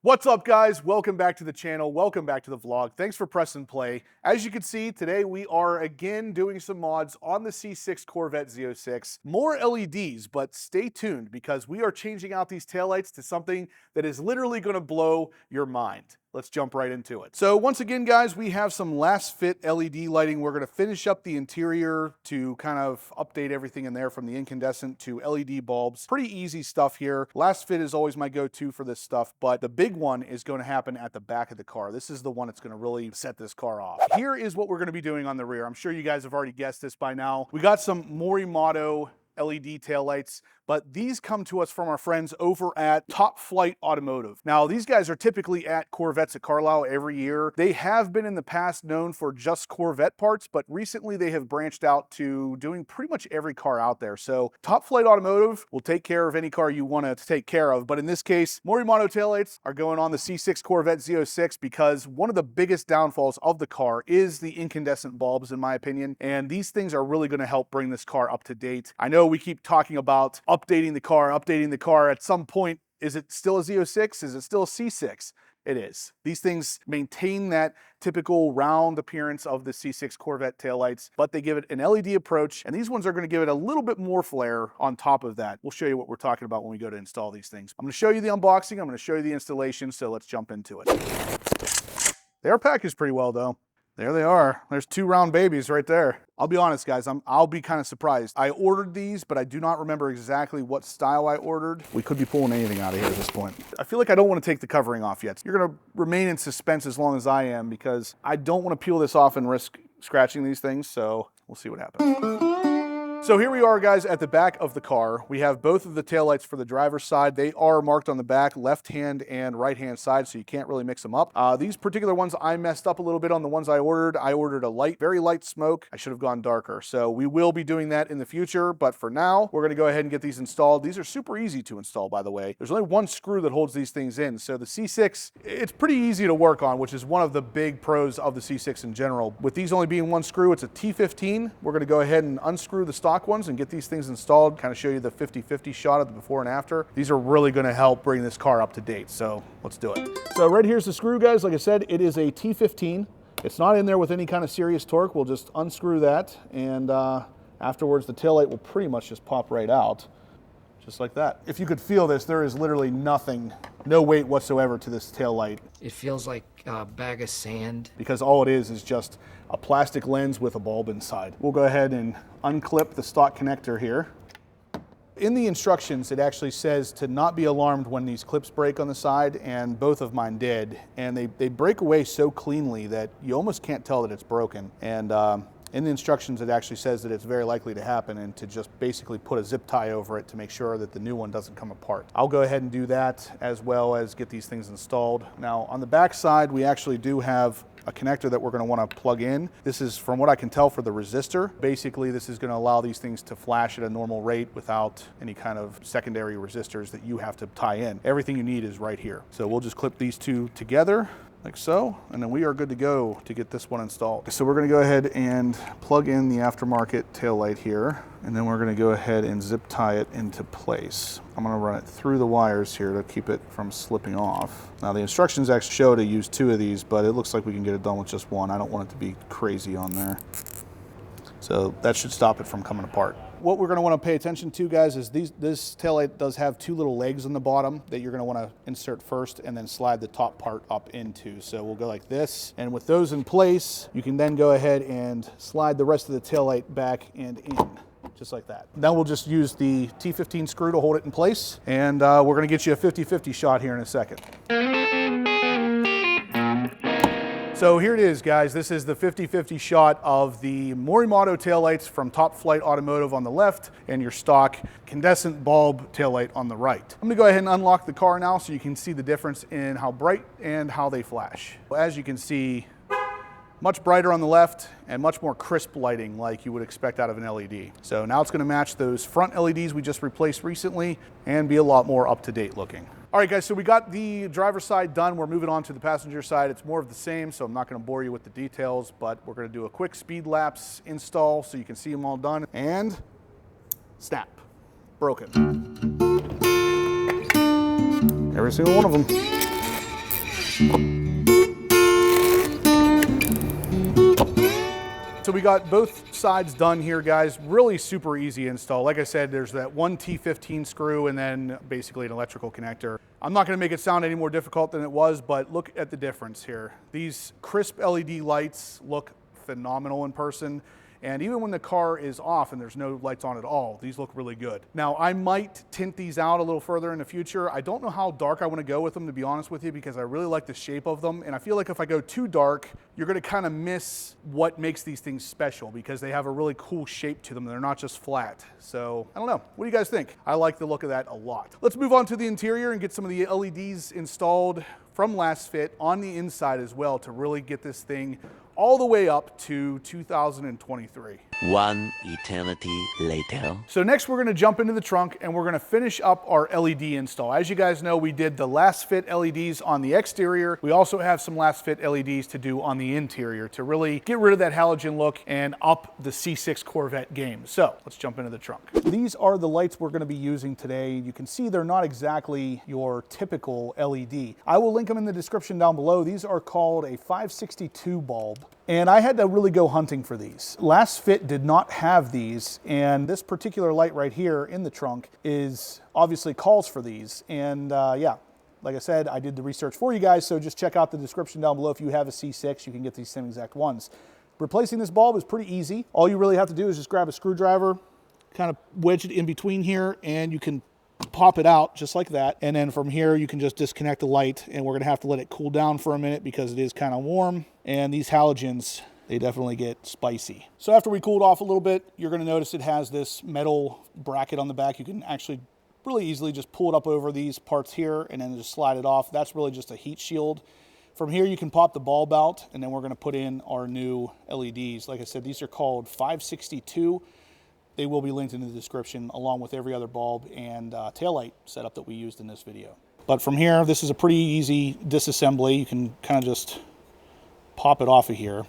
What's up, guys? Welcome back to the channel. Welcome back to the vlog. Thanks for pressing play. As you can see, today we are again doing some mods on the C6 Corvette Z06. More LEDs, but stay tuned because we are changing out these taillights to something that is literally going to blow your mind. Let's jump right into it. So once again, guys, we have some last fit LED lighting. We're going to finish up the interior to kind of update everything in there from the incandescent to LED bulbs. Pretty easy stuff here. Last fit is always my go-to for this stuff, but the big one is going to happen at the back of the car. This is the one that's going to really set this car off. Here is what we're going to be doing on the rear. I'm sure you guys have already guessed this by now. We got some Morimoto LED taillights, but these come to us from our friends over at Top Flight Automotive. Now, these guys are typically at Corvettes at Carlisle every year. They have been in the past known for just Corvette parts, but recently they have branched out to doing pretty much every car out there. So Top Flight Automotive will take care of any car you want to take care of, but in this case, Morimoto taillights are going on the C6 Corvette Z06 because one of the biggest downfalls of the car is the incandescent bulbs, in my opinion, and these things are really going to help bring this car up to date. I know we keep talking about updating the car. At some point, is it still a Z06? Is it still a C6? It is. These things maintain that typical round appearance of the C6 Corvette taillights, but they give it an LED approach, and these ones are going to give it a little bit more flair on top of that. We'll show you what we're talking about when we go to install these things. I'm going to show you the unboxing. I'm going to show you the installation, so let's jump into it. They are packaged pretty well, though. There they are. There's two round babies right there. I'll be honest, guys, I'll be kind of surprised. I ordered these, but I do not remember exactly what style I ordered. We could be pulling anything out of here at this point. I feel like I don't want to take the covering off yet. You're going to remain in suspense as long as I am because I don't want to peel this off and risk scratching these things, so we'll see what happens. So here we are, guys, at the back of the car. We have both of the taillights for the driver's side. They are marked on the back, left-hand and right-hand side, so you can't really mix them up. These particular ones, I messed up a little bit on the ones I ordered. I ordered a light, very light smoke. I should have gone darker. So we will be doing that in the future, but for now, we're going to go ahead and get these installed. These are super easy to install, by the way. There's only one screw that holds these things in. So the C6, it's pretty easy to work on, which is one of the big pros of the C6 in general. With these only being one screw, it's a T15. We're going to go ahead and unscrew the stock ones and get these things installed, kind of show you the 50-50 shot of the before and after. These are really going to help bring this car up to date, so let's do it. So right here's the screw, guys. Like I said, it is a T15. It's not in there with any kind of serious torque. We'll just unscrew that, and afterwards the taillight will pretty much just pop right out, just like that. If you could feel this, there is literally nothing, no weight whatsoever to this taillight. It feels like a bag of sand. Because all it is just a plastic lens with a bulb inside. We'll go ahead and unclip the stock connector here. In the instructions, it actually says to not be alarmed when these clips break on the side, and both of mine did. And they break away so cleanly that you almost can't tell that it's broken. And in the instructions, it actually says that it's very likely to happen and to just basically put a zip tie over it to make sure that the new one doesn't come apart. I'll go ahead and do that as well as get these things installed. Now, on the back side, we actually do have a connector that we're going to want to plug in. This is, from what I can tell, for the resistor. Basically, this is going to allow these things to flash at a normal rate without any kind of secondary resistors that you have to tie in. Everything you need is right here. So we'll just clip these two together, like so, and then we are good to go to get this one installed. So we're going to go ahead and plug in the aftermarket taillight here, and then we're going to go ahead and zip tie it into place. I'm going to run it through the wires here to keep it from slipping off. Now the instructions actually show to use two of these, but it looks like we can get it done with just one. I don't want it to be crazy on there. So that should stop it from coming apart. What we're going to want to pay attention to, guys, is this taillight does have two little legs on the bottom that you're going to want to insert first and then slide the top part up into. So we'll go like this. And with those in place, you can then go ahead and slide the rest of the taillight back and in, just like that. Now we'll just use the T15 screw to hold it in place. And we're going to get you a 50-50 shot here in a second. So here it is, guys. This is the 50-50 shot of the Morimoto taillights from Top Flight Automotive on the left and your stock incandescent bulb taillight on the right. I'm gonna go ahead and unlock the car now so you can see the difference in how bright and how they flash. As you can see, much brighter on the left and much more crisp lighting like you would expect out of an LED. So now it's gonna match those front LEDs we just replaced recently and be a lot more up-to-date looking. All right, guys, so we got the driver's side done. We're moving on to the passenger side. It's more of the same, so I'm not gonna bore you with the details, but we're gonna do a quick speed lapse install so you can see them all done. And snap, broken. Every single one of them. So we got both sides done here, guys. Really super easy install. Like I said, there's that one T15 screw and then basically an electrical connector. I'm not gonna make it sound any more difficult than it was, but look at the difference here. These crisp LED lights look phenomenal in person. And even when the car is off and there's no lights on at all, these look really good. Now, I might tint these out a little further in the future. I don't know how dark I want to go with them, to be honest with you, because I really like the shape of them. And I feel like if I go too dark, you're going to kind of miss what makes these things special, because they have a really cool shape to them. They're not just flat. So I don't know. What do you guys think? I like the look of that a lot. Let's move on to the interior and get some of the LEDs installed from last fit on the inside as well to really get this thing all the way up to 2023. One eternity later. So next we're gonna jump into the trunk and we're gonna finish up our LED install. As you guys know, we did the last fit LEDs on the exterior. We also have some last fit LEDs to do on the interior to really get rid of that halogen look and up the C6 Corvette game. So let's jump into the trunk. These are the lights we're gonna be using today. You can see they're not exactly your typical LED. I will link them in the description down below. These are called a 562 bulb. And I had to really go hunting for these. Last fit did not have these, and this particular light right here in the trunk is obviously calls for these. And yeah, like I said, I did the research for you guys, so just check out the description down below. If you have a C6, you can get these same exact ones. Replacing this bulb is pretty easy. All you really have to do is just grab a screwdriver, kind of wedge it in between here, and you can pop it out just like that. And then from here, you can just disconnect the light, and we're gonna have to let it cool down for a minute because it is kind of warm. And these halogens, they definitely get spicy. So after we cooled off a little bit, you're gonna notice it has this metal bracket on the back. You can actually really easily just pull it up over these parts here and then just slide it off. That's really just a heat shield. From here, you can pop the bulb out, and then we're gonna put in our new LEDs. Like I said, these are called 562. They will be linked in the description along with every other bulb and taillight setup that we used in this video. But from here, this is a pretty easy disassembly. You can kind of just pop it off of here.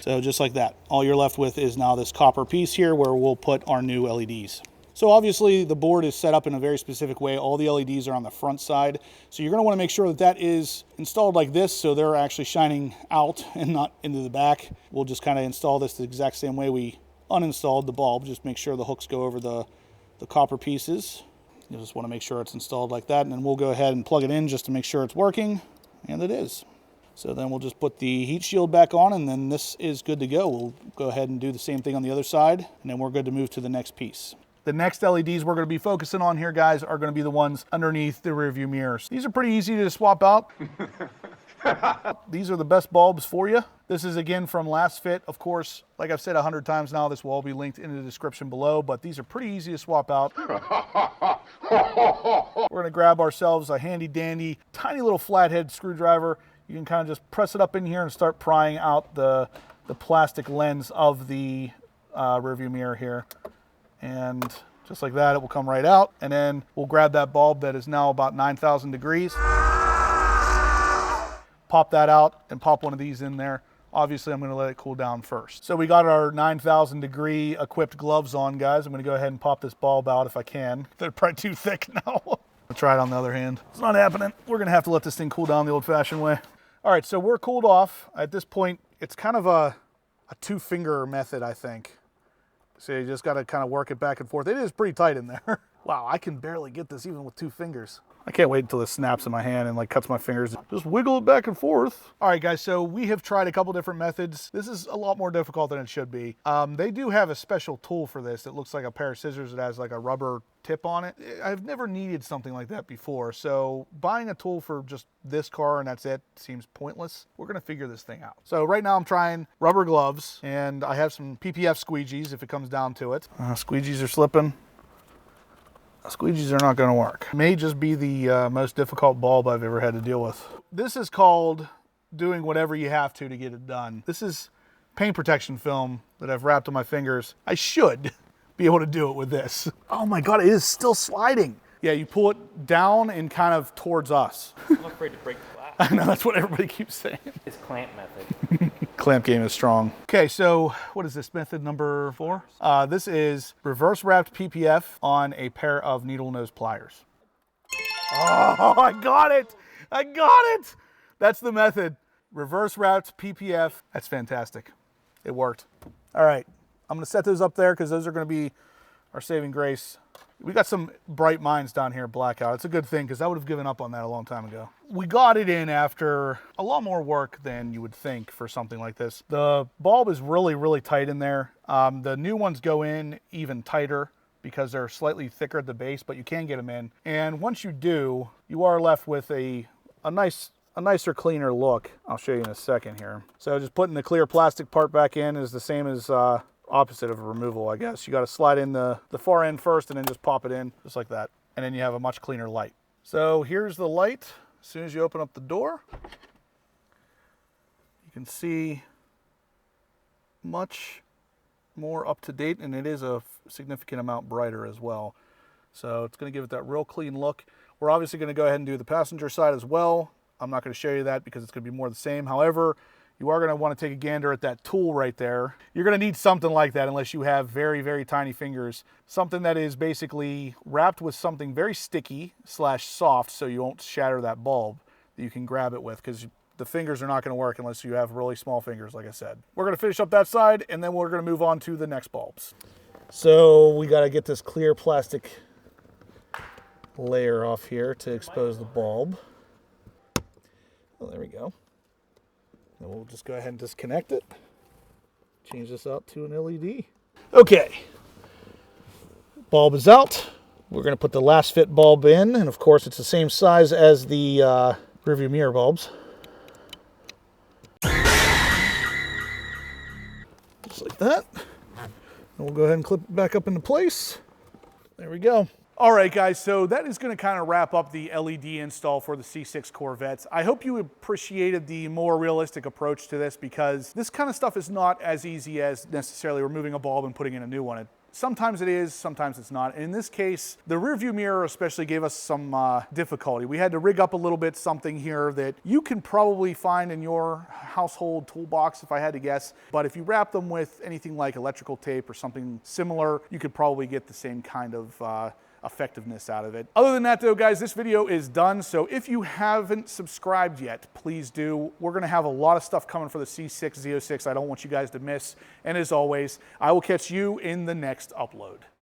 So just like that, all you're left with is now this copper piece here where we'll put our new LEDs. So obviously the board is set up in a very specific way. All the LEDs are on the front side. So you're gonna wanna make sure that that is installed like this so they're actually shining out and not into the back. We'll just kind of install this the exact same way we uninstalled the bulb. Just make sure the hooks go over the copper pieces. You just wanna make sure it's installed like that, and then we'll go ahead and plug it in just to make sure it's working, and it is. So then we'll just put the heat shield back on, and then this is good to go. We'll go ahead and do the same thing on the other side, and then we're good to move to the next piece. The next LEDs we're going to be focusing on here, guys, are going to be the ones underneath the rear view mirrors. These are pretty easy to swap out. These are the best bulbs for you. This is again from last fit. Of course, like I've said 100 times now, this will all be linked in the description below, but these are pretty easy to swap out. We're going to grab ourselves a handy dandy, tiny little flathead screwdriver. You can kind of just press it up in here and start prying out the plastic lens of the rear view mirror here. And just like that, it will come right out. And then we'll grab that bulb that is now about 9,000 degrees. Pop that out and pop one of these in there. Obviously, I'm gonna let it cool down first. So we got our 9,000 degree equipped gloves on, guys. I'm gonna go ahead and pop this bulb out if I can. They're probably too thick now. I'll try it on the other hand. It's not happening. We're gonna have to let this thing cool down the old fashioned way. All right, so we're cooled off. At this point, it's kind of a two-finger method, I think. So you just got to kind of work it back and forth. It is pretty tight in there. Wow, I can barely get this even with two fingers. I can't wait until this snaps in my hand and like cuts my fingers. Just wiggle it back and forth. All right, guys, so we have tried a couple different methods. This is a lot more difficult than it should be. They do have a special tool for this. It looks like a pair of scissors that has like a rubber tip on it. I've never needed something like that before. So buying a tool for just this car and that's it seems pointless. We're gonna figure this thing out. So right now I'm trying rubber gloves and I have some PPF squeegees if it comes down to it. Squeegees are slipping. Squeegees are not going to work. May just be the most difficult bulb I've ever had to deal with. This is called doing whatever you have to get it done. This is paint protection film that I've wrapped on my fingers. I should be able to do it with this. Oh my God, it is still sliding. Yeah, you pull it down and kind of towards us. I'm afraid to break the glass. I know, that's what everybody keeps saying. It's clamp method. Clamp game is strong. Okay, so what is this, method number 4? This is reverse wrapped PPF on a pair of needle nose pliers. Oh, I got it. I got it. That's the method. Reverse wrapped PPF. That's fantastic. It worked. All right. I'm going to set those up there because those are going to be our saving grace. We got some bright minds down here at Blackout. It's a good thing because I would have given up on that a long time ago. We got it in after a lot more work than you would think for something like this. The bulb is really, really tight in there. The new ones go in even tighter because they're slightly thicker at the base, but you can get them in. And once you do, you are left with a nicer, cleaner look. I'll show you in a second here. So just putting the clear plastic part back in is the same as opposite of a removal, I guess. You got to slide in the far end first and then just pop it in just like that. And then you have a much cleaner light. So here's the light. As soon as you open up the door, you can see much more up to date, and it is a significant amount brighter as well. So it's going to give it that real clean look. We're obviously going to go ahead and do the passenger side as well. I'm not going to show you that because it's going to be more the same. However, you are going to want to take a gander at that tool right there. You're going to need something like that unless you have very, very tiny fingers. Something that is basically wrapped with something very sticky / soft so you won't shatter that bulb that you can grab it with, because the fingers are not going to work unless you have really small fingers, like I said. We're going to finish up that side and then we're going to move on to the next bulbs. So we got to get this clear plastic layer off here to expose the bulb. Well, there we go. And we'll just go ahead and disconnect it. Change this out to an LED. Okay. Bulb is out. We're going to put the last fit bulb in. And of course, it's the same size as the rearview mirror bulbs. Just like that. And we'll go ahead and clip it back up into place. There we go. All right, guys, so that is going to kind of wrap up the LED install for the C6 Corvettes. I hope you appreciated the more realistic approach to this, because this kind of stuff is not as easy as necessarily removing a bulb and putting in a new one. Sometimes it is, sometimes it's not. In this case, the rear view mirror especially gave us some difficulty. We had to rig up a little bit something here that you can probably find in your household toolbox, if I had to guess. But if you wrap them with anything like electrical tape or something similar, you could probably get the same kind of effectiveness out of it. Other than that though, guys, this video is done. So if you haven't subscribed yet, please do. We're gonna have a lot of stuff coming for the C6 Z06 I don't want you guys to miss. And as always, I will catch you in the next upload.